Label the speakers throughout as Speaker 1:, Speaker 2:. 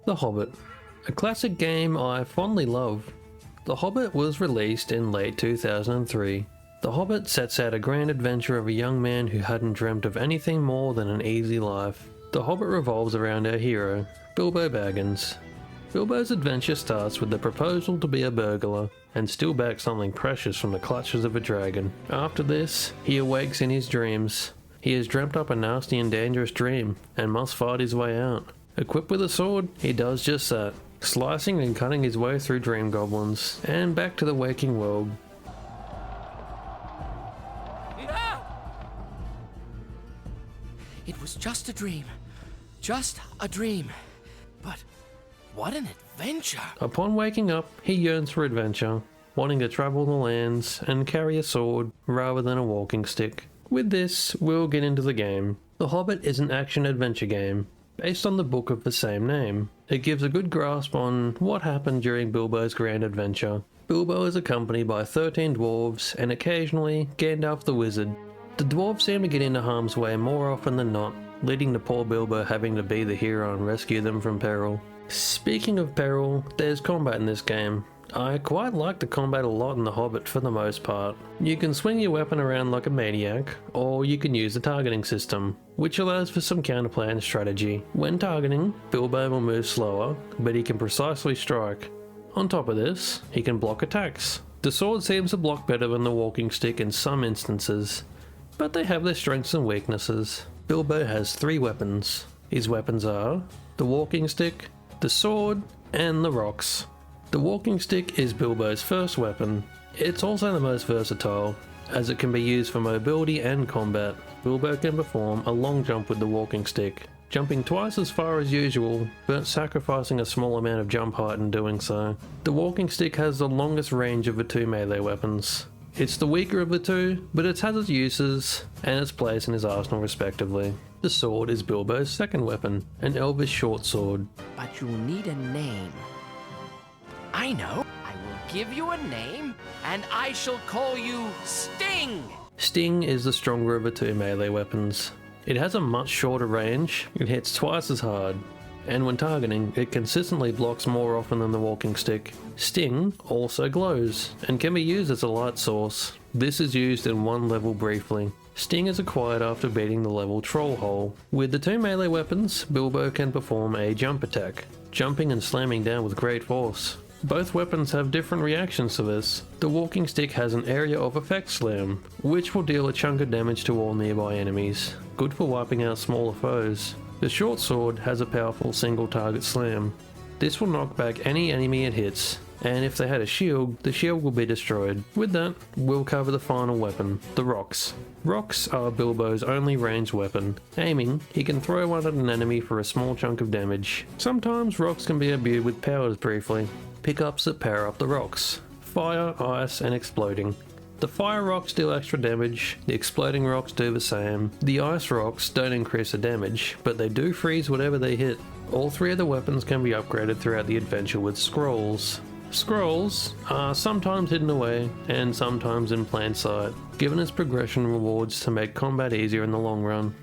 Speaker 1: The Hobbit, a classic game I fondly love. The Hobbit was released in late 2003. The Hobbit sets out a grand adventure of a young man who hadn't dreamt of anything more than an easy life. The Hobbit revolves around our hero, Bilbo Baggins. Bilbo's adventure starts with the proposal to be a burglar and steal back something precious from the clutches of a dragon. After this, he awakes in his dreams. He has dreamt up a nasty and dangerous dream and must fight his way out. Equipped with a sword, he does just that, slicing and cutting his way through dream goblins and back to the waking world.
Speaker 2: It was just a dream. Just a dream. But what an adventure!
Speaker 1: Upon waking up, he yearns for adventure, wanting to travel the lands and carry a sword rather than a walking stick. With this, we'll get into the game. The Hobbit is an action-adventure game, based on the book of the same name. It gives a good grasp on what happened during Bilbo's grand adventure. Bilbo is accompanied by 13 dwarves and occasionally Gandalf the Wizard. The dwarves seem to get into harm's way more often than not, leading to poor Bilbo having to be the hero and rescue them from peril. Speaking of peril, there's combat in this game. I quite like the combat a lot in The Hobbit for the most part. You can swing your weapon around like a maniac, or you can use the targeting system, which allows for some counterplan strategy. When targeting, Bilbo will move slower, but he can precisely strike. On top of this, he can block attacks. The sword seems to block better than the walking stick in some instances, but they have their strengths and weaknesses. Bilbo has 3 weapons. His weapons are the walking stick, the sword, and the rocks. The walking stick is Bilbo's first weapon. It's also the most versatile, as it can be used for mobility and combat. Bilbo can perform a long jump with the walking stick, jumping twice as far as usual, but sacrificing a small amount of jump height in doing so. The walking stick has the longest range of the 2 melee weapons. It's the weaker of the 2, but it has its uses and its place in his arsenal respectively. The sword is Bilbo's second weapon, an elvish short sword.
Speaker 2: But you'll need a name. I know. I will give you a name, and I shall call you Sting!
Speaker 1: Sting is the stronger of the 2 melee weapons. It has a much shorter range, it hits twice as hard, and when targeting, it consistently blocks more often than the walking stick. Sting also glows, and can be used as a light source. This is used in one level briefly. Sting is acquired after beating the level Troll Hole. With the 2 melee weapons, Bilbo can perform a jump attack, jumping and slamming down with great force. Both weapons have different reactions to this. The walking stick has an area of effect slam, which will deal a chunk of damage to all nearby enemies, good for wiping out smaller foes. The short sword has a powerful single target slam. This will knock back any enemy it hits, and if they had a shield, the shield will be destroyed. With that, we'll cover the final weapon, the rocks. Rocks are Bilbo's only ranged weapon. Aiming, he can throw one at an enemy for a small chunk of damage. Sometimes rocks can be imbued with powers briefly. Pickups that power up the rocks: fire, ice, and exploding. The fire rocks deal extra damage, the exploding rocks do the same. The ice rocks don't increase the damage, but they do freeze whatever they hit. All 3 of the weapons can be upgraded throughout the adventure with scrolls. Scrolls are sometimes hidden away and sometimes in plain sight, given as progression rewards to make combat easier in the long run.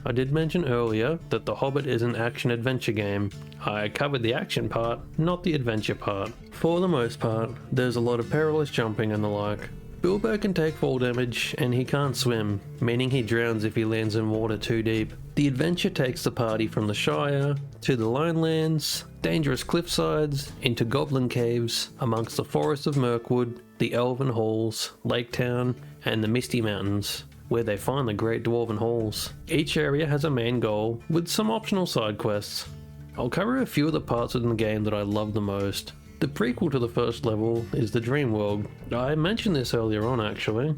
Speaker 1: I did mention earlier that The Hobbit is an action-adventure game. I covered the action part, not the adventure part. For the most part, there's a lot of perilous jumping and the like. Bilbo can take fall damage and he can't swim, meaning he drowns if he lands in water too deep. The adventure takes the party from the Shire to the Lonelands, dangerous cliffsides, into goblin caves, amongst the forests of Mirkwood, the Elven Halls, Laketown, and the Misty Mountains, where they find the Great Dwarven Halls. Each area has a main goal, with some optional side quests. I'll cover a few of the parts within the game that I love the most. The prequel to the first level is the Dream World. I mentioned this earlier on actually.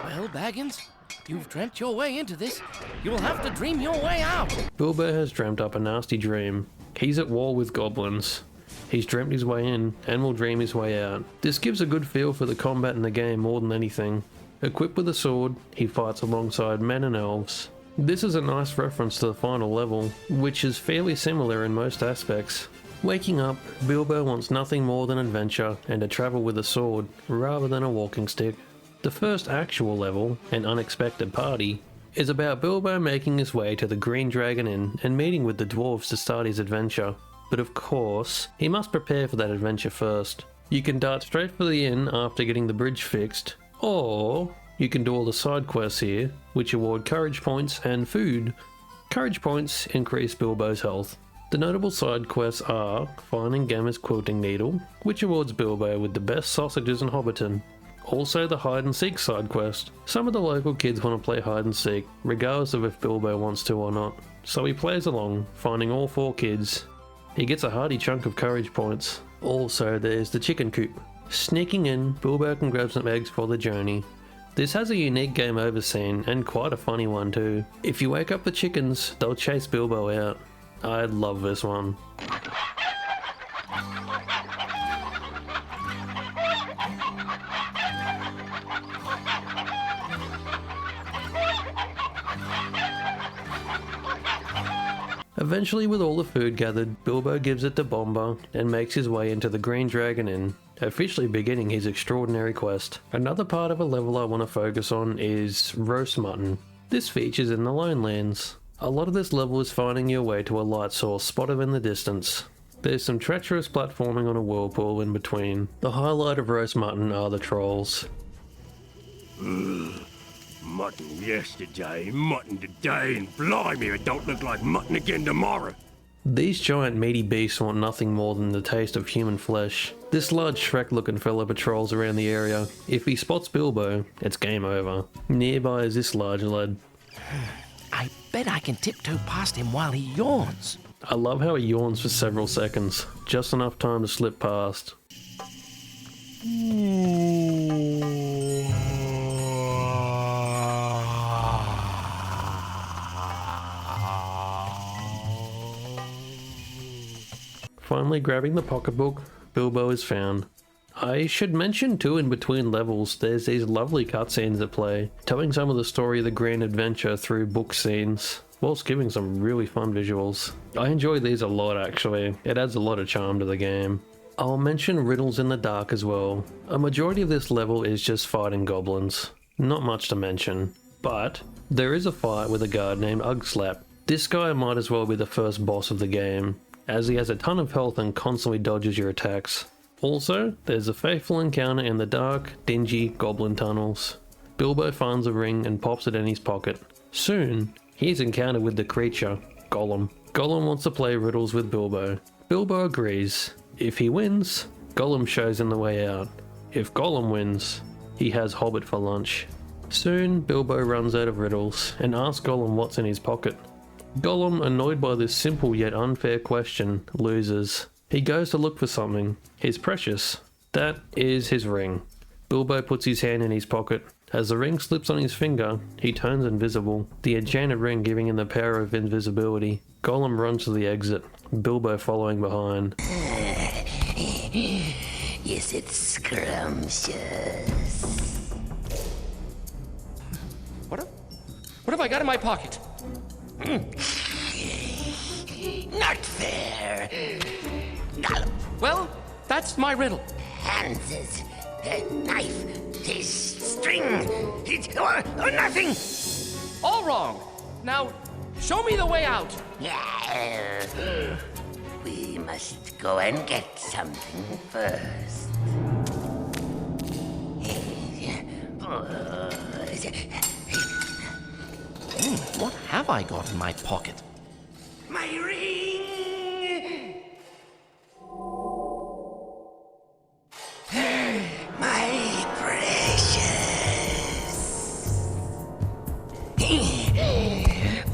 Speaker 2: Well, Baggins, you've dreamt your way into this. You'll have to dream your way out.
Speaker 1: Bilbo has dreamt up a nasty dream. He's at war with goblins. He's dreamt his way in, and will dream his way out. This gives a good feel for the combat in the game more than anything. Equipped with a sword, he fights alongside men and elves. This is a nice reference to the final level, which is fairly similar in most aspects. Waking up, Bilbo wants nothing more than adventure and to travel with a sword, rather than a walking stick. The first actual level, An Unexpected Party, is about Bilbo making his way to the Green Dragon Inn and meeting with the dwarves to start his adventure. but of course, he must prepare for that adventure first. You can dart straight for the inn after getting the bridge fixed, or you can do all the side quests here, which award courage points and food. Courage points increase Bilbo's health. The notable side quests are finding Gamma's quilting needle, which awards Bilbo with the best sausages in Hobbiton. Also the hide and seek side quest. Some of the local kids want to play hide and seek, regardless of if Bilbo wants to or not. So he plays along, finding all 4 kids. He gets a hearty chunk of courage points. Also there's the chicken coop. Sneaking in, Bilbo can grab some eggs for the journey. This has a unique game over scene, and quite a funny one too. If you wake up the chickens, they'll chase Bilbo out. I love this one. Eventually, with all the food gathered, Bilbo gives it to Bomber and makes his way into the Green Dragon Inn, officially beginning his extraordinary quest. Another part of a level I want to focus on is roast mutton. This features in the Lonelands. A lot of this level is finding your way to a light source spotted in the distance. There's some treacherous platforming on a whirlpool in between. The highlight of roast mutton are the trolls.
Speaker 3: Mutton yesterday, mutton today, and blimey, it don't look like mutton again tomorrow.
Speaker 1: These giant meaty beasts want nothing more than the taste of human flesh. This large Shrek-looking fella patrols around the area. If he spots Bilbo, it's game over. Nearby is this large lad.
Speaker 2: I bet I can tiptoe past him while he yawns.
Speaker 1: I love how he yawns for several seconds, just enough time to slip past. Finally grabbing the pocketbook, Bilbo is found. I should mention too, in between levels, there's these lovely cutscenes that play, telling some of the story of the grand adventure through book scenes, whilst giving some really fun visuals. I enjoy these a lot actually, it adds a lot of charm to the game. I'll mention riddles in the dark as well. A majority of this level is just fighting goblins. Not much to mention, but there is a fight with a guard named Ugslap. This guy might as well be the first boss of the game, as he has a ton of health and constantly dodges your attacks. Also, there's a fateful encounter in the dark, dingy goblin tunnels. Bilbo finds a ring and pops it in his pocket. Soon, he's encountered with the creature, Gollum. Gollum wants to play riddles with Bilbo. Bilbo agrees. If he wins, Gollum shows him the way out. If Gollum wins, he has Hobbit for lunch. Soon, Bilbo runs out of riddles and asks Gollum what's in his pocket. Gollum, annoyed by this simple yet unfair question, loses. He goes to look for something. His precious. That is his ring. Bilbo puts his hand in his pocket. As the ring slips on his finger, he turns invisible, the enchanted ring giving him the power of invisibility. Gollum runs to the exit, Bilbo following behind.
Speaker 4: Is it scrumptious?
Speaker 2: What have I got in my pocket?
Speaker 4: Not fair. Gollum.
Speaker 2: Well, that's my riddle.
Speaker 4: Hands, the knife, this string, or nothing.
Speaker 2: All wrong. Now, show me the way out.
Speaker 4: Yeah. We must go and get something first.
Speaker 2: What have I got in my pocket?
Speaker 4: My ring! My precious!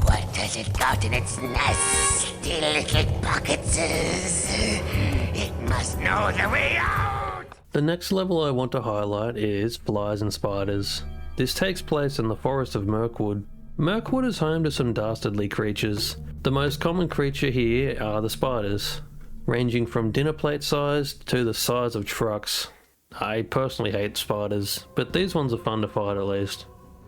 Speaker 4: What has it got in its nasty little pockets? It must know the way out!
Speaker 1: The next level I want to highlight is Flies and Spiders. This takes place in the forest of Mirkwood. Mirkwood is home to some dastardly creatures. The most common creature here are the spiders, ranging from dinner plate size to the size of trucks. I personally hate spiders, but these ones are fun to fight at least.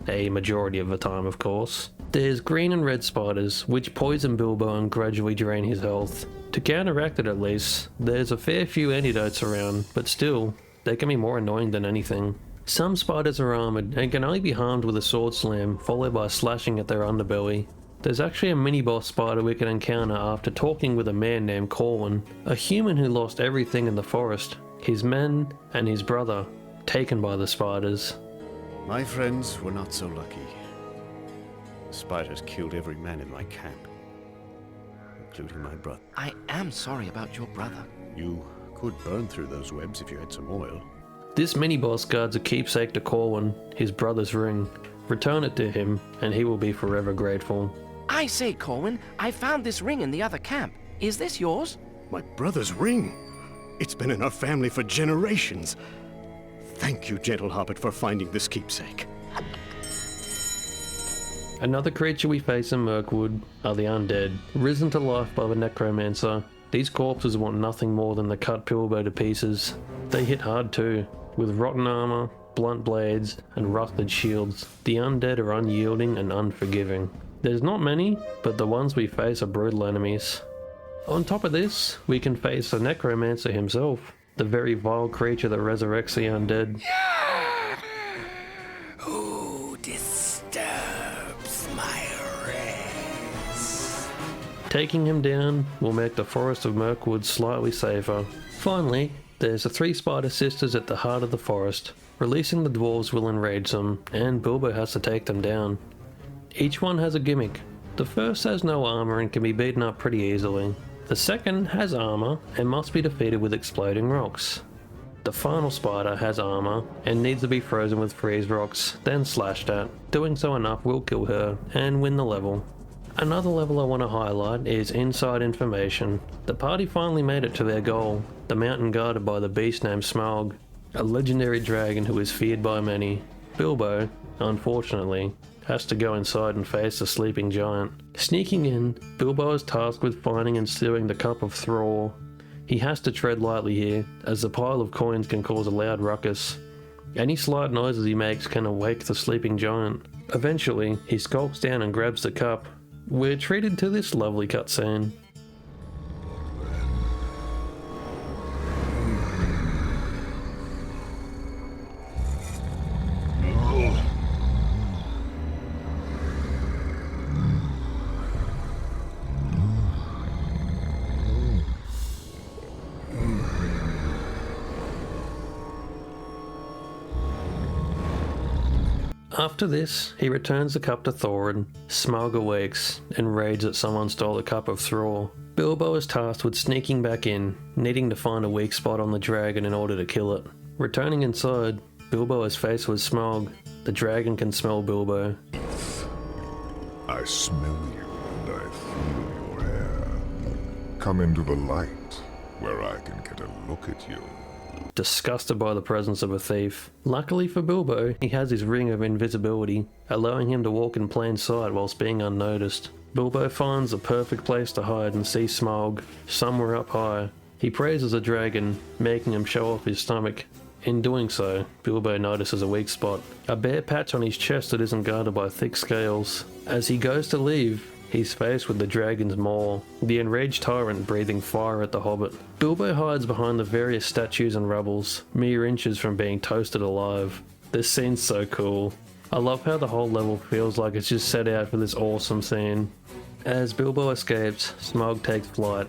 Speaker 1: A majority of the time, of course. There's green and red spiders, which poison Bilbo and gradually drain his health. To counteract it at least, there's a fair few antidotes around, but still, they can be more annoying than anything. Some spiders are armoured and can only be harmed with a sword slam, followed by slashing at their underbelly. There's actually a mini-boss spider we can encounter after talking with a man named Corwin, a human who lost everything in the forest, his men and his brother, taken by the spiders.
Speaker 5: My friends were not so lucky. The spiders killed every man in my camp, including my brother.
Speaker 2: I am sorry about your brother.
Speaker 5: You could burn through those webs if you had some oil.
Speaker 1: This mini-boss guards a keepsake to Corwin, his brother's ring. Return it to him, and he will be forever grateful.
Speaker 2: I say, Corwin, I found this ring in the other camp. Is this yours?
Speaker 5: My brother's ring! It's been in our family for generations. Thank you, gentle Hobbit, for finding this keepsake.
Speaker 1: Another creature we face in Mirkwood are the undead, risen to life by the necromancer. These corpses want nothing more than to cut Bilbo to pieces. They hit hard too, with rotten armor, blunt blades, and rusted shields. The undead are unyielding and unforgiving. There's not many, but the ones we face are brutal enemies. On top of this, we can face the necromancer himself, the very vile creature that resurrects the undead.
Speaker 4: Who disturbs my rest?
Speaker 1: Taking him down will make the forest of Mirkwood slightly safer. Finally, there's the 3 spider sisters at the heart of the forest. Releasing the dwarves will enrage them, and Bilbo has to take them down. Each one has a gimmick. The first has no armor and can be beaten up pretty easily. The second has armor and must be defeated with exploding rocks. The final spider has armor and needs to be frozen with freeze rocks, then slashed at. Doing so enough will kill her and win the level. Another level I want to highlight is Inside Information. The party finally made it to their goal, the mountain guarded by the beast named Smaug, a legendary dragon who is feared by many. Bilbo, unfortunately, has to go inside and face the sleeping giant. Sneaking in, Bilbo is tasked with finding and stealing the Cup of Thrall. He has to tread lightly here, as the pile of coins can cause a loud ruckus. Any slight noises he makes can awake the sleeping giant. Eventually, he skulks down and grabs the cup. We're treated to this lovely cutscene. After this, he returns the cup to Thorin. Smaug awakes, enraged that someone stole the Cup of Thrall. Bilbo is tasked with sneaking back in, needing to find a weak spot on the dragon in order to kill it. Returning inside, Bilbo is faced with Smaug. The dragon can smell Bilbo.
Speaker 6: I smell you and I feel your air. Come into the light, where I can get a look at you.
Speaker 1: Disgusted by the presence of a thief. Luckily for Bilbo, he has his ring of invisibility, allowing him to walk in plain sight whilst being unnoticed. Bilbo finds a perfect place to hide and see Smaug, somewhere up high. He praises the dragon, making him show off his stomach. In doing so, Bilbo notices a weak spot, a bare patch on his chest that isn't guarded by thick scales. As he goes to leave, he's faced with the dragon's maw, the enraged tyrant breathing fire at the Hobbit. Bilbo hides behind the various statues and rubbles, mere inches from being toasted alive. This scene's so cool. I love how the whole level feels like it's just set out for this awesome scene. As Bilbo escapes, Smaug takes flight.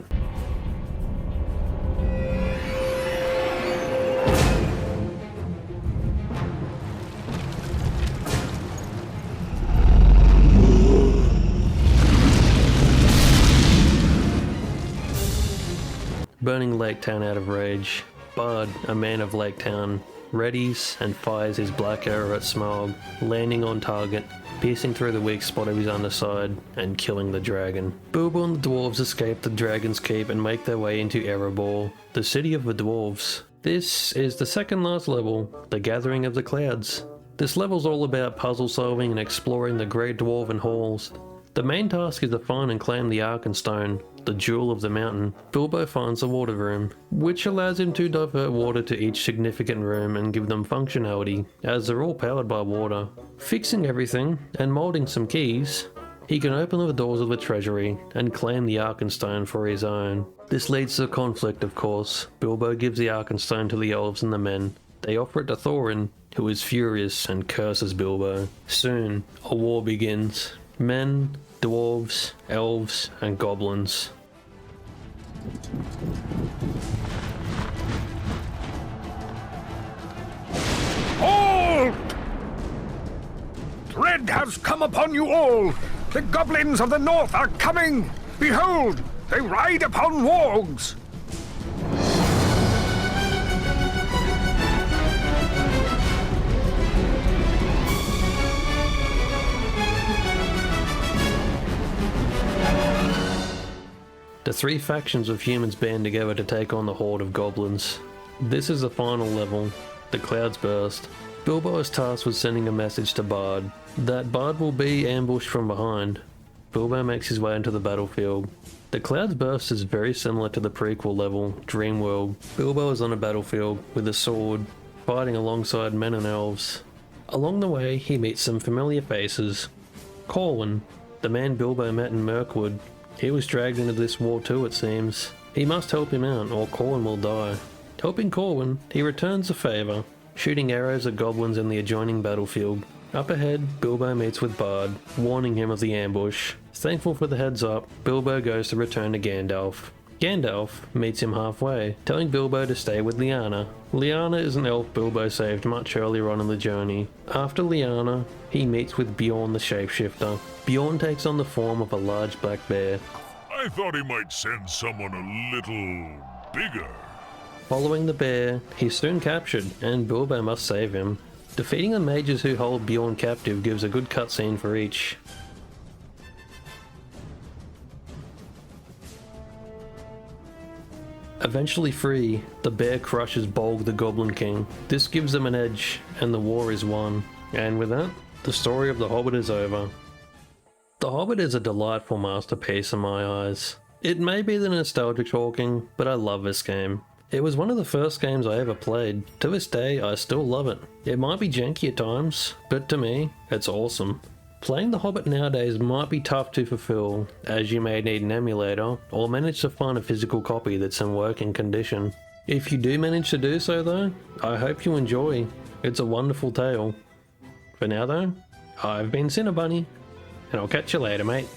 Speaker 1: Burning Laketown out of rage, Bard, a man of Laketown, readies and fires his black arrow at Smaug, landing on target, piercing through the weak spot of his underside, and killing the dragon. Bilbo and the dwarves escape the dragon's keep and make their way into Erebor, the city of the dwarves. This is the second last level, the Gathering of the Clouds. This level's all about puzzle solving and exploring the great dwarven halls. The main task is to find and claim the Arkenstone, the jewel of the mountain. Bilbo finds the water room, which allows him to divert water to each significant room and give them functionality, as they're all powered by water. Fixing everything and molding some keys, he can open the doors of the treasury and claim the Arkenstone for his own. This leads to a conflict, of course. Bilbo gives the Arkenstone to the elves and the men. They offer it to Thorin, who is furious and curses Bilbo. Soon, a war begins. men, dwarves, elves, and goblins.
Speaker 7: Halt! Dread has come upon you all! The goblins of the north are coming! Behold, they ride upon wargs!
Speaker 1: The three factions of humans band together to take on the horde of goblins. This is the final level, the Clouds Burst. Bilbo is tasked with sending a message to Bard, that Bard will be ambushed from behind. Bilbo makes his way into the battlefield. The Clouds Burst is very similar to the prequel level, Dreamworld. Bilbo is on a battlefield with a sword, fighting alongside men and elves. Along the way, he meets some familiar faces. Corwin, the man Bilbo met in Mirkwood. He was dragged into this war too, it seems. He must help him out, or Corwin will die. Helping Corwin, he returns the favour, shooting arrows at goblins in the adjoining battlefield. Up ahead, Bilbo meets with Bard, warning him of the ambush. Thankful for the heads up, Bilbo goes to return to Gandalf. Gandalf meets him halfway, telling Bilbo to stay with Lyanna. Lyanna is an elf Bilbo saved much earlier on in the journey. After Lyanna, he meets with Bjorn the shapeshifter. Bjorn takes on the form of a large black bear.
Speaker 6: I thought he might send someone a little bigger.
Speaker 1: Following the bear, he's soon captured, and Bilbo must save him. Defeating the mages who hold Bjorn captive gives a good cutscene for each. Eventually free, the bear crushes Bolg the Goblin King. This gives them an edge, and the war is won. And with that, the story of The Hobbit is over. The Hobbit is a delightful masterpiece in my eyes. It may be the nostalgia talking, but I love this game. It was one of the first games I ever played. To this day, I still love it. It might be janky at times, but to me, it's awesome. Playing The Hobbit nowadays might be tough to fulfill, as you may need an emulator, or manage to find a physical copy that's in working condition. If you do manage to do so though, I hope you enjoy. It's a wonderful tale. For now though, I've been CinnaBunny, and I'll catch you later, mate.